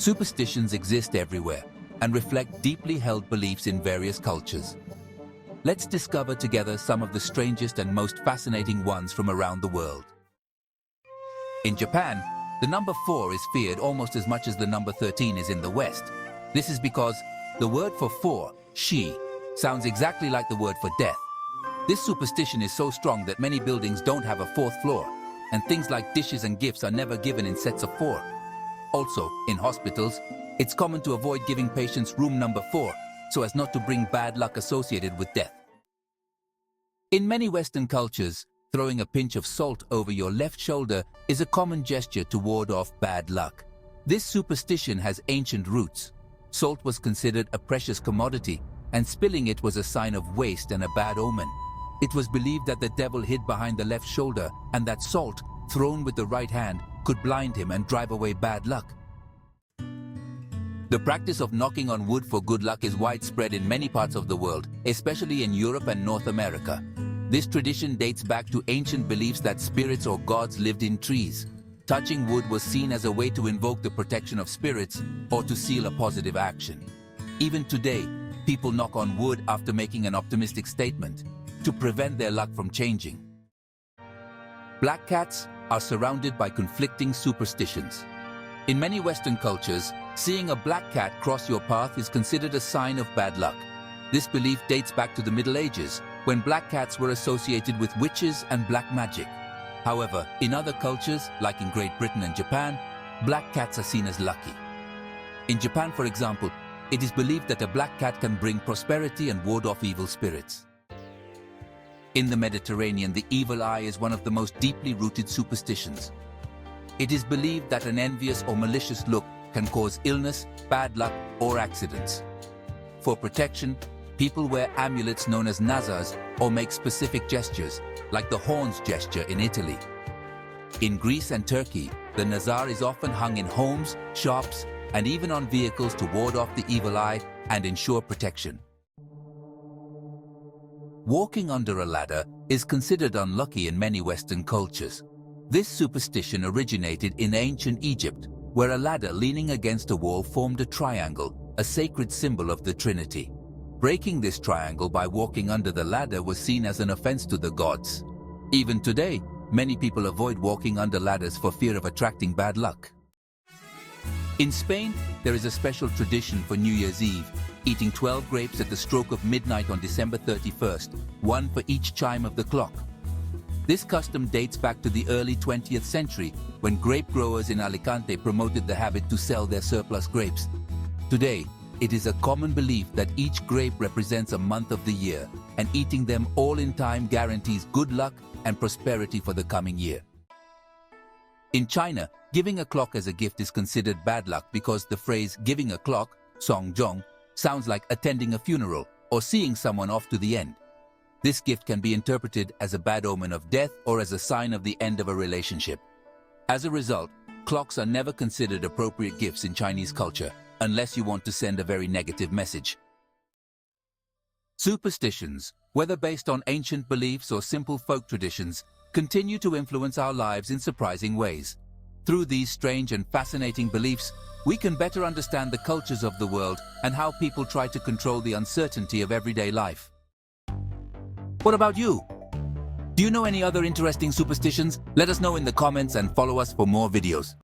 Superstitions exist everywhere and reflect deeply held beliefs in various cultures. Let's discover together some of the strangest and most fascinating ones from around the world. In Japan, the number 4 is feared almost as much as the number 13 is in the West. This is because the word for 4, shi, sounds exactly like the word for death. This superstition is so strong that many buildings don't have a 4th floor, and things like dishes and gifts are never given in sets of 4. Also, in hospitals, it's common to avoid giving patients room number 4 so as not to bring bad luck associated with death. In many Western cultures, throwing a pinch of salt over your left shoulder is a common gesture to ward off bad luck. This superstition has ancient roots. Salt was considered a precious commodity, and spilling it was a sign of waste and a bad omen. It was believed that the devil hid behind the left shoulder and that salt, thrown with the right hand, could blind him and drive away bad luck. The practice of knocking on wood for good luck is widespread in many parts of the world, especially in Europe and North America. This tradition dates back to ancient beliefs that spirits or gods lived in trees. Touching wood was seen as a way to invoke the protection of spirits or to seal a positive action. Even today, people knock on wood after making an optimistic statement to prevent their luck from changing. Black cats are surrounded by conflicting superstitions. In many Western cultures, seeing a black cat cross your path is considered a sign of bad luck. This belief dates back to the Middle Ages, when black cats were associated with witches and black magic. However, in other cultures, like in Great Britain and Japan, black cats are seen as lucky. In Japan, for example, it is believed that a black cat can bring prosperity and ward off evil spirits. In the Mediterranean, the evil eye is one of the most deeply rooted superstitions. It is believed that an envious or malicious look can cause illness, bad luck, or accidents. For protection, people wear amulets known as nazars or make specific gestures, like the horns gesture in Italy. In Greece and Turkey, the nazar is often hung in homes, shops, and even on vehicles to ward off the evil eye and ensure protection. Walking under a ladder is considered unlucky in many Western cultures. This superstition originated in ancient Egypt, where a ladder leaning against a wall formed a triangle, a sacred symbol of the Trinity. Breaking this triangle by walking under the ladder was seen as an offense to the gods. Even today, many people avoid walking under ladders for fear of attracting bad luck. In Spain, there is a special tradition for New Year's Eve, eating 12 grapes at the stroke of midnight on December 31st, one for each chime of the clock. This custom dates back to the early 20th century, when grape growers in Alicante promoted the habit to sell their surplus grapes. Today, it is a common belief that each grape represents a month of the year, and eating them all in time guarantees good luck and prosperity for the coming year. In China, giving a clock as a gift is considered bad luck because the phrase "giving a clock" (songjong) sounds like attending a funeral or seeing someone off to the end. This gift can be interpreted as a bad omen of death or as a sign of the end of a relationship. As a result, clocks are never considered appropriate gifts in Chinese culture, unless you want to send a very negative message. Superstitions, whether based on ancient beliefs or simple folk traditions, continue to influence our lives in surprising ways. Through these strange and fascinating beliefs, we can better understand the cultures of the world and how people try to control the uncertainty of everyday life. What about you? Do you know any other interesting superstitions? Let us know in the comments and follow us for more videos.